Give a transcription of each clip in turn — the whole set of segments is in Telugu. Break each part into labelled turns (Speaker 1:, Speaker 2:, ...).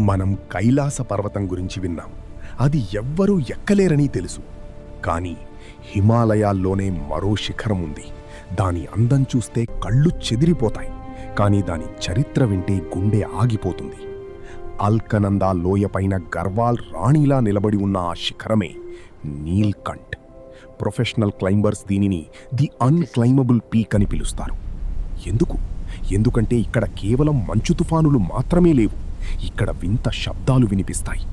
Speaker 1: మనం కైలాస పర్వతం గురించి విన్నాం. అది ఎవ్వరూ ఎక్కలేరని తెలుసు. కానీ హిమాలయాల్లోనే మరో శిఖరం ఉంది. దాని అందం చూస్తే కళ్ళు చెదిరిపోతాయి. కానీ దాని చరిత్ర వింటే గుండె ఆగిపోతుంది. అల్కనందా లోయపైన గర్వాల్ రాణిలా నిలబడి ఉన్న ఆ శిఖరమే నీల్కంఠ్. ప్రొఫెషనల్ క్లైంబర్స్ దీనిని ది అన్క్లైమబుల్ పీక్ అని పిలుస్తారు. ఎందుకంటే ఇక్కడ కేవలం మంచు తుఫానులు మాత్రమే లేవు. ఇక్కడ వింత శబ్దాలు వినిపిస్తాయి.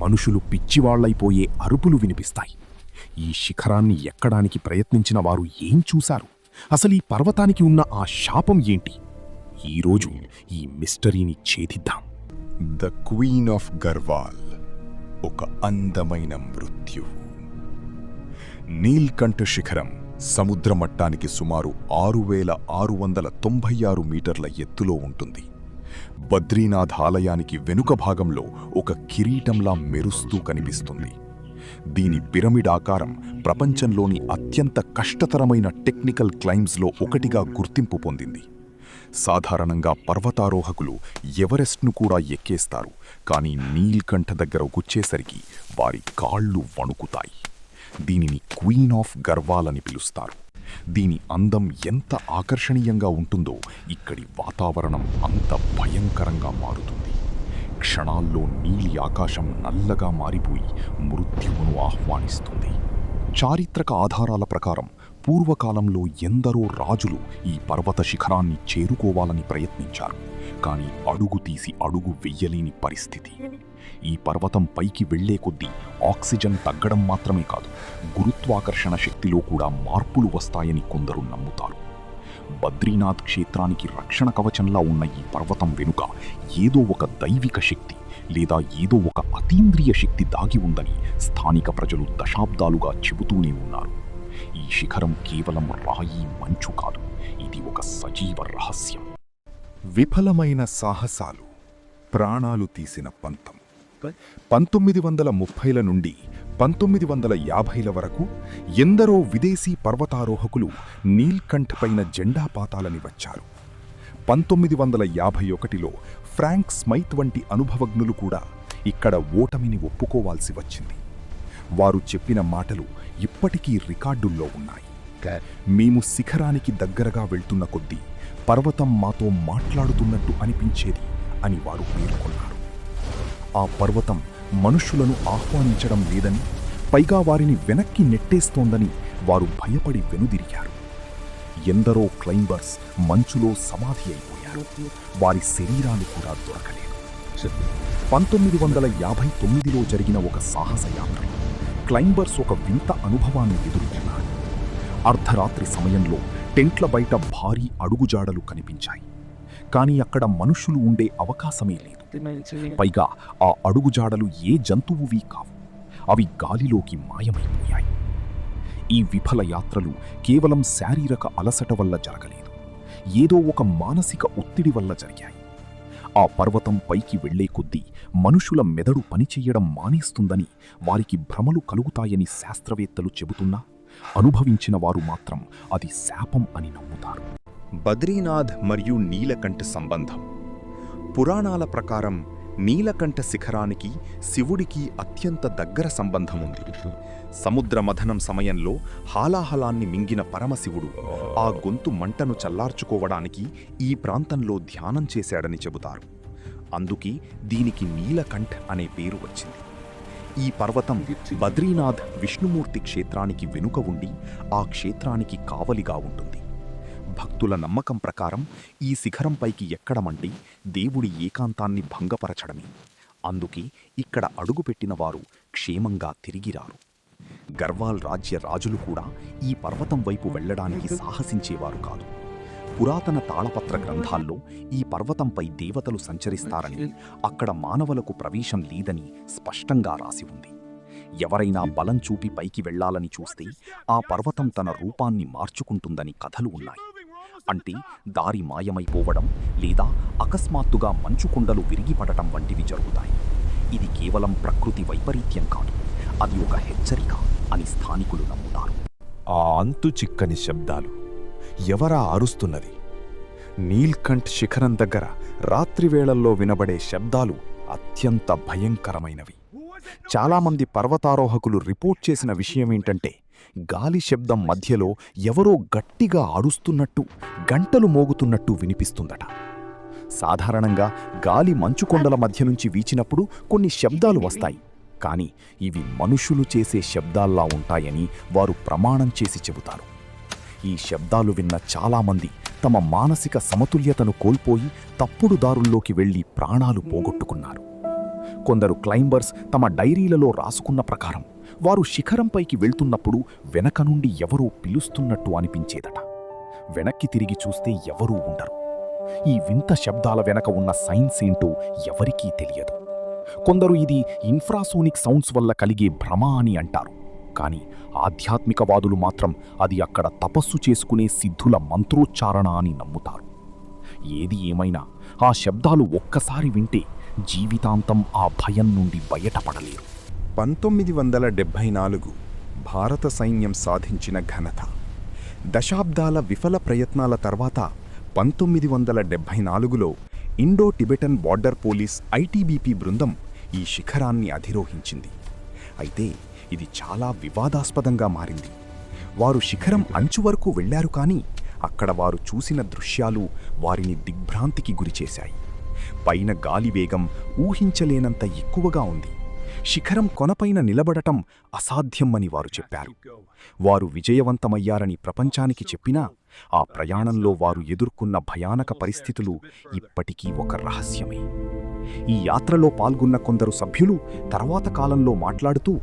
Speaker 1: మనుషులు పిచ్చివాళ్లైపోయే అరుపులు వినిపిస్తాయి. ఈ శిఖరాన్ని ఎక్కడానికి ప్రయత్నించిన వారు ఏం చూశారు? అసలు ఈ పర్వతానికి ఉన్న ఆ శాపం ఏంటి? ఈరోజు ఈ మిస్టరీని ఛేదిద్దాం.
Speaker 2: ద క్వీన్ ఆఫ్ గర్వాల్, ఒక అందమైన మృత్యువు. నీల్కంఠ శిఖరం సముద్ర మట్టానికి సుమారు 6696 మీటర్ల ఎత్తులో ఉంటుంది. బద్రీనాథ్ ఆలయానికి వెనుక భాగంలో ఒక కిరీటంలా మెరుస్తూ కనిపిస్తుంది. దీని పిరమిడ్ ఆకారం ప్రపంచంలోని అత్యంత కష్టతరమైన టెక్నికల్ క్లైంబ్స్లో ఒకటిగా గుర్తింపు పొందింది. సాధారణంగా పర్వతారోహకులు ఎవరెస్ట్ను కూడా ఎక్కేస్తారు. కానీ నీల్కంఠ దగ్గర గుచ్చేసరికి వారి కాళ్ళు వణుకుతాయి. దీనిని క్వీన్ ఆఫ్ గర్వాల్ అని పిలుస్తారు. దీని అందం ఎంత ఆకర్షణీయంగా ఉంటుందో ఇక్కడి వాతావరణం అంత భయంకరంగా మారుతుంది. క్షణాల్లో నీలి ఆకాశం నల్లగా మారిపోయి మృత్యువును ఆహ్వానిస్తుంది. చారిత్రక ఆధారాల ప్రకారం పూర్వకాలంలో ఎందరో రాజులు ఈ పర్వత శిఖరాన్ని చేరుకోవాలని ప్రయత్నించారు. కానీ అడుగు తీసి అడుగు వెయ్యలేని పరిస్థితి. ఈ పర్వతం పైకి వెళ్లే కొద్దీ ఆక్సిజన్ తగ్గడం మాత్రమే కాదు, గురుత్వాకర్షణ శక్తిలో కూడా మార్పులు వస్తాయని కొందరు నమ్ముతారు. బద్రీనాథ్ క్షేత్రానికి రక్షణ కవచంలా ఉన్న ఈ పర్వతం వెనుక ఏదో ఒక దైవిక శక్తి లేదా ఏదో ఒక అతీంద్రియ శక్తి దాగి ఉందని స్థానిక ప్రజలు దశాబ్దాలుగా చెబుతూనే ఉన్నారు. ఈ శిఖరం కేవలం రాయి మంచు కాదు, ఇది ఒక సజీవ రహస్యం.
Speaker 3: విఫలమైన సాహసాలు, ప్రాణాలు తీసిన పంతం. 1930ల నుండి 1950ల వరకు ఎందరో విదేశీ పర్వతారోహకులు నీల్కంఠ్ పైన జెండా పాతాలని వచ్చారు. 1951లో ఫ్రాంక్ స్మైత్ వంటి అనుభవజ్ఞులు కూడా ఇక్కడ ఓటమిని ఒప్పుకోవాల్సి వచ్చింది. వారు చెప్పిన మాటలు ఇప్పటికీ రికార్డుల్లో ఉన్నాయి. మేము శిఖరానికి దగ్గరగా వెళ్తున్న కొద్దీ పర్వతం మాతో మాట్లాడుతున్నట్టు అనిపించేది అని వారు పేర్కొన్నారు. ఆ పర్వతం మనుష్యులను ఆహ్వానించడం లేదని, పైగా వారిని వెనక్కి నెట్టేస్తోందని వారు భయపడి వెనుదిరిగారు. ఎందరో క్లైంబర్స్ మంచులో సమాధి అయిపోయారు. వారి శరీరాలు కూడా దొరకలేదు. 1959లో జరిగిన ఒక సాహస యాత్రలో క్లైంబర్స్ ఒక వింత అనుభవాన్ని ఎదుర్కొన్నారు. అర్ధరాత్రి సమయంలో టెంట్ల బయట భారీ అడుగుజాడలు కనిపించాయి. కానీ అక్కడ మనుషులు ఉండే అవకాశమే లేదు. పైగా ఆ అడుగుజాడలు ఏ జంతువువి కావు, అవి గాలిలోకి మాయమైపోయాయి. ఈ విఫల యాత్రలు కేవలం శారీరక అలసట వల్ల జరగలేదు, ఏదో ఒక మానసిక ఒత్తిడి వల్ల జరిగాయి. ఆ పర్వతం పైకి వెళ్లే కొద్దీ మనుషుల మెదడు పనిచెయ్యడం మానేస్తుందని, వారికి భ్రమలు కలుగుతాయని శాస్త్రవేత్తలు చెబుతున్నా అనుభవించిన వారు మాత్రం అది శాపం అని నమ్ముతారు.
Speaker 2: బద్రీనాథ్ మరియు నీలకంఠ సంబంధం. పురాణాల ప్రకారం నీలకంఠ శిఖరానికి శివుడికి అత్యంత దగ్గర సంబంధం ఉంది. సముద్ర మథనం సమయంలో హాలాహలాన్ని మింగిన పరమశివుడు ఆ గొంతు మంటను చల్లార్చుకోవడానికి ఈ ప్రాంతంలో ధ్యానం చేశాడని చెబుతారు. అందుకే దీనికి నీలకంఠ్ అనే పేరు వచ్చింది. ఈ పర్వతం బద్రీనాథ్ విష్ణుమూర్తి క్షేత్రానికి వెనుక ఉండి ఆ క్షేత్రానికి కావలిగా ఉంటుంది. భక్తుల నమ్మకం ప్రకారం ఈ శిఖరంపైకి ఎక్కడమంటే దేవుడి ఏకాంతాన్ని భంగపరచడమే. అందుకే ఇక్కడ అడుగుపెట్టిన వారు క్షేమంగా తిరిగిరారు. గర్వాల్ రాజ్య రాజులు కూడా ఈ పర్వతం వైపు వెళ్లడానికి సాహసించేవారు కాదు. పురాతన తాళపత్ర గ్రంథాల్లో ఈ పర్వతంపై దేవతలు సంచరిస్తారని, అక్కడ మానవులకు ప్రవేశం లేదని స్పష్టంగా రాసి ఉంది. ఎవరైనా బలం చూపి పైకి వెళ్లాలని చూస్తే ఆ పర్వతం తన రూపాన్ని మార్చుకుంటుందని కథలు ఉన్నాయి. అంటే దారి మాయమైపోవడం లేదా అకస్మాత్తుగా మంచుకొండలు విరిగిపడటం వంటివి జరుగుతాయి. ఇది కేవలం ప్రకృతి వైపరీత్యం కాదు, అది ఒక హెచ్చరిక అని స్థానికులు నమ్ముతారు.
Speaker 3: ఆ అంతు చిక్కని శబ్దాలు, ఎవరా అరుస్తున్నది? నీల్కంఠ్ శిఖరం దగ్గర రాత్రివేళల్లో వినబడే శబ్దాలు అత్యంత భయంకరమైనవి. చాలామంది పర్వతారోహకులు రిపోర్ట్ చేసిన విషయమేంటంటే గాలి శబ్దం మధ్యలో ఎవరో గట్టిగా అరుస్తున్నట్టు, గంటలు మోగుతున్నట్టు వినిపిస్తుందట. సాధారణంగా గాలి మంచుకొండల మధ్య నుంచి వీచినప్పుడు కొన్ని శబ్దాలు వస్తాయి, కానీ ఇవి మనుషులు చేసే శబ్దాల్లా ఉంటాయని వారు ప్రమాణం చేసి చెబుతారు. ఈ శబ్దాలు విన్న చాలామంది తమ మానసిక సమతుల్యతను కోల్పోయి తప్పుడు దారుల్లోకి వెళ్లి ప్రాణాలు పోగొట్టుకున్నారు. కొందరు క్లైంబర్స్ తమ డైరీలలో రాసుకున్న ప్రకారం వారు శిఖరంపైకి వెళ్తున్నప్పుడు వెనక నుండి ఎవరో పిలుస్తున్నట్టు అనిపించేదట. వెనక్కి తిరిగి చూస్తే ఎవరూ ఉండరు. ఈ వింత శబ్దాల వెనక ఉన్న సైన్స్ ఏంటో ఎవరికీ తెలియదు. కొందరు ఇది ఇన్ఫ్రాసోనిక్ సౌండ్స్ వల్ల కలిగే భ్రమ అని అంటారు, కానీ ఆధ్యాత్మికవాదులు మాత్రం అది అక్కడ తపస్సు చేసుకునే సిద్ధుల మంత్రోచ్చారణ అని నమ్ముతారు. ఏది ఏమైనా ఆ శబ్దాలు ఒక్కసారి వింటే జీవితాంతం ఆ భయం నుండి బయటపడలేరు.
Speaker 2: 1974 భారత సైన్యం సాధించిన ఘనత. దశాబ్దాల విఫల ప్రయత్నాల తర్వాత 1974లో Indo Tibetan border police ITBP బృందం ఈ శిఖరాన్ని అధిరోహించింది. అయితే ఇది చాలా వివాదాస్పదంగా మారింది. వారు శిఖరం అంచు వరకు వెళ్లారు, కానీ అక్కడ వారు చూసిన దృశ్యాలు వారిని దిగ్భ్రాంతికి గురిచేశాయి. పైన గాలి వేగం ఊహించలేనంత ఎక్కువగా ఉంది. శిఖరం కొనపైన నిలబడటం అసాధ్యం అని వారు చెప్పారు. వారు విజయవంతమయ్యారని ప్రపంచానికి చెప్పినా ఆ ప్రయాణంలో వారు ఎదుర్కొన్న భయానక పరిస్థితులు ఇప్పటికీ ఒక రహస్యమే. ఈ యాత్రలో పాల్గొన్న కొందరు సభ్యులు తర్వాత కాలంలో మాట్లాడుతూ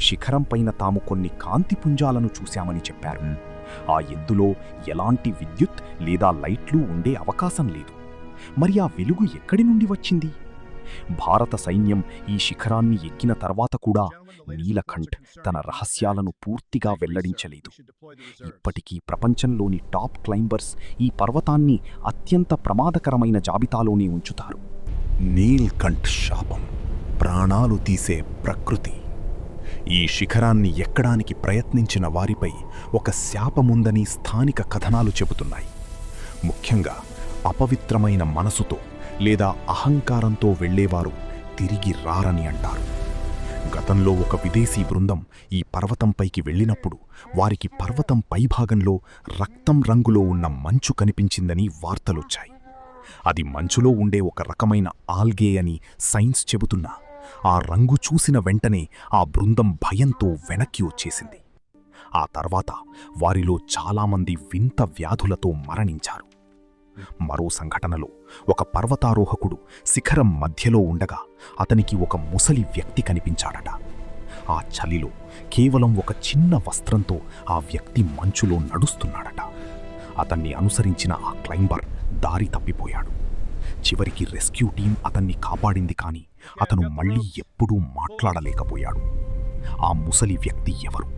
Speaker 2: శిఖరంపైన తాము కొన్ని కాంతిపుంజాలను చూశామని చెప్పారు. ఆ ఎద్దులో ఎలాంటి విద్యుత్ లేదా లైట్లు ఉండే అవకాశం లేదు. మరి ఆ వెలుగు ఎక్కడి నుండి వచ్చింది? భారత సైన్యం ఈ శిఖరాన్ని ఎక్కిన తర్వాత కూడా నీలకంఠ్ తన రహస్యాలను పూర్తిగా వెల్లడించలేదు. ఇప్పటికీ ప్రపంచంలోని టాప్ క్లైంబర్స్ ఈ పర్వతాన్ని అత్యంత ప్రమాదకరమైన జాబితాలోనే ఉంచుతారు.
Speaker 1: నీల్కంఠ్ శాపం, ప్రాణాలు తీసే ప్రకృతి. ఈ శిఖరాన్ని ఎక్కడానికి ప్రయత్నించిన వారిపై ఒక శాపముందని స్థానిక కథనాలు చెబుతున్నాయి. ముఖ్యంగా అపవిత్రమైన మనసుతో లేదా అహంకారంతో వెళ్లేవారు తిరిగి రారని అంటారు. గతంలో ఒక విదేశీ బృందం ఈ పర్వతంపైకి వెళ్ళినప్పుడు వారికి పర్వతం పైభాగంలో రక్తం రంగులో ఉన్న మంచు కనిపించిందని వార్తలొచ్చాయి. అది మంచులో ఉండే ఒక రకమైన ఆల్గే అని సైన్స్ చెబుతున్నా ఆ రంగు చూసిన వెంటనే ఆ బృందం భయంతో వెనక్కి వచ్చేసింది. ఆ తర్వాత వారిలో చాలామంది వింత వ్యాధులతో మరణించారు. మరో సంఘటనలో ఒక పర్వతారోహకుడు శిఖరం మధ్యలో ఉండగా అతనికి ఒక ముసలి వ్యక్తి కనిపించాడట. ఆ చలిలో కేవలం ఒక చిన్న వస్త్రంతో ఆ వ్యక్తి మంచులో నడుస్తున్నాడట. అతన్ని అనుసరించిన ఆ క్లైంబర్ దారి తప్పిపోయాడు. చివరికి రెస్క్యూ టీం అతన్ని కాపాడింది, కానీ అతను మళ్ళీ ఎప్పుడూ మాట్లాడలేకపోయాడు. ఆ ముసలి వ్యక్తి ఎవరు?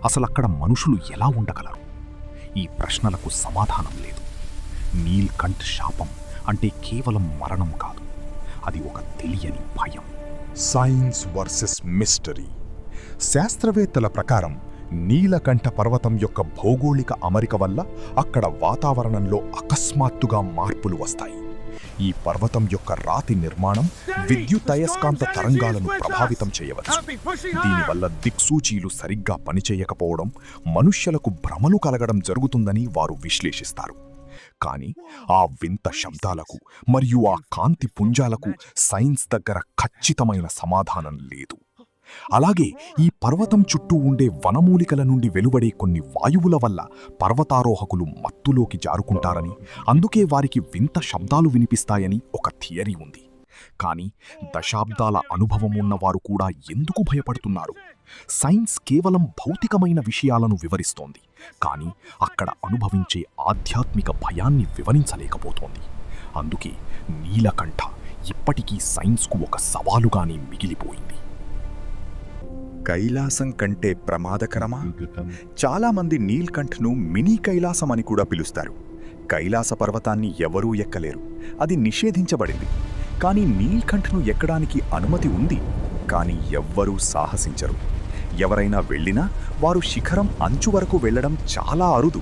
Speaker 1: అసలక్కడ మనుషులు ఎలా ఉండగలరు? ఈ ప్రశ్నలకు సమాధానం లేదు. నీల్కంఠ్ శాపం అంటే కేవలం మరణం కాదు, అది ఒక తెలియని భయం. Science versus mystery. శాస్త్రవేత్తల ప్రకారం నీలకంఠ పర్వతం యొక్క భౌగోళిక అమరిక వల్ల అక్కడ వాతావరణంలో అకస్మాత్తుగా మార్పులు వస్తాయి. ఈ పర్వతం యొక్క రాతి నిర్మాణం విద్యుదయస్కాంత తరంగాలను ప్రభావితం చేయవచ్చు. దీనివల్ల దిక్సూచీలు సరిగ్గా పనిచేయకపోవడం, మనుష్యులకు భ్రమలు కలగడం జరుగుతుందని వారు విశ్లేషిస్తారు. కానీ ఆ వింత శబ్దాలకు మరియు ఆ కాంతి పుంజాలకు సైన్స్ దగ్గర ఖచ్చితమైన సమాధానం లేదు. అలాగే ఈ పర్వతం చుట్టూ ఉండే వనమూలికల నుండి వెలువడే కొన్ని వాయువుల వల్ల పర్వతారోహకులు మత్తులోకి జారుకుంటారని, అందుకే వారికి వింత శబ్దాలు వినిపిస్తాయని ఒక థియరీ ఉంది. కానీ దశాబ్దాల అనుభవం ఉన్నవారు కూడా ఎందుకు భయపడుతున్నారు? సైన్స్ కేవలం భౌతికమైన విషయాలను వివరిస్తోంది, కానీ అక్కడ అనుభవించే ఆధ్యాత్మిక భయాన్ని వివరించలేకపోతోంది. అందుకే నీలకంఠ ఇప్పటికీ సైన్స్కు ఒక సవాలుగానే మిగిలిపోయింది.
Speaker 2: కైలాసం కంటే ప్రమాదకరమా? చాలామంది నీల్కంఠ్ను మినీ కైలాసం అని కూడా పిలుస్తారు. కైలాస పర్వతాన్ని ఎవరూ ఎక్కలేరు, అది నిషేధించబడింది. కానీ నీల్కంఠ్ను ఎక్కడానికి అనుమతి ఉంది, కానీ ఎవ్వరూ సాహసించరు. ఎవరైనా వెళ్ళినా వారు శిఖరం అంచు వరకు వెళ్లడం చాలా అరుదు.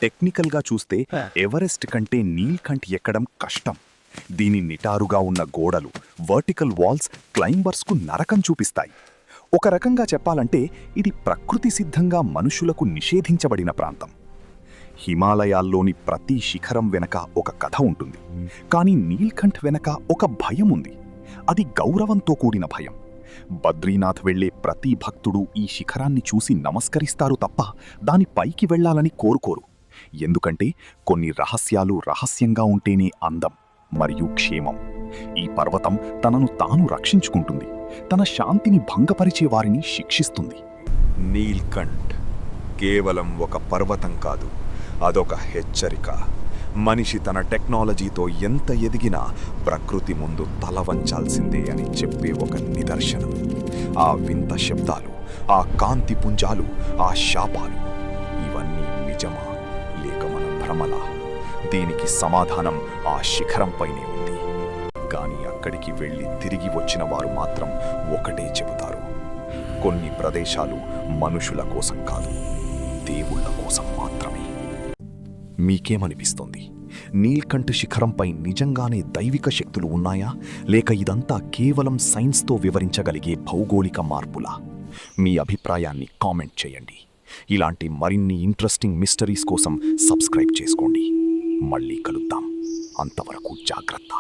Speaker 2: టెక్నికల్గా చూస్తే ఎవరెస్ట్ కంటే నీల్కంఠ్ ఎక్కడం కష్టం.
Speaker 3: దీని నిటారుగా ఉన్న గోడలు, వర్టికల్ వాల్స్ క్లైంబర్స్కు నరకం చూపిస్తాయి. ఒక రకంగా చెప్పాలంటే ఇది ప్రకృతి సిద్ధంగా మనుషులకు నిషేధించబడిన ప్రాంతం. హిమాలయాల్లోని ప్రతి శిఖరం వెనక ఒక కథ ఉంటుంది. కానీ నీల్కంఠ్ వెనక ఒక భయం ఉంది. అది గౌరవంతో కూడిన భయం. బద్రీనాథ్ వెళ్లే ప్రతి భక్తుడు ఈ శిఖరాన్ని చూసి నమస్కరిస్తారు తప్ప దాని పైకి వెళ్లాలని కోరుకోరు. ఎందుకంటే కొన్ని రహస్యాలు రహస్యంగా ఉంటేనే అందం మరియు క్షేమం. ఈ పర్వతం తనను తాను రక్షించుకుంటుంది. తన శాంతిని భంగపరిచే వారిని శిక్షిస్తుంది.
Speaker 2: నీల్కంఠ్ కేవలం ఒక పర్వతం కాదు, అదొక హెచ్చరిక. మనిషి తన టెక్నాలజీతో ఎంత ఎదిగినా ప్రకృతి ముందు తల వంచాల్సిందే అని చెప్పే ఒక నిదర్శనం. ఆ వింత శబ్దాలు, ఆ కాంతి పుంజాలు, ఆ శాపాలు, ఇవన్నీ నిజమా లేక మన భ్రమలా? దీనికి సమాధానం ఆ శిఖరంపైనే ఉంది. కానీ అక్కడికి వెళ్ళి తిరిగి వచ్చిన వారు మాత్రం ఒకటే చెబుతారు: కొన్ని ప్రదేశాలు మనుషుల కోసం కాదు, దేవుళ్ళ కోసం మాత్రమే. మీకేమనిపిస్తుంది? నీల్కంఠ్ శిఖరంపై నిజంగానే దైవిక శక్తులు ఉన్నాయా, లేక ఇదంతా కేవలం సైన్స్తో వివరించగలిగే భౌగోళిక మార్పులా? మీ అభిప్రాయాన్ని కామెంట్ చేయండి. ఇలాంటి మరిన్ని ఇంట్రెస్టింగ్ మిస్టరీస్ కోసం సబ్స్క్రైబ్ చేసుకోండి. మళ్ళీ కలుద్దాం. అంతవరకు జాగ్రత్త.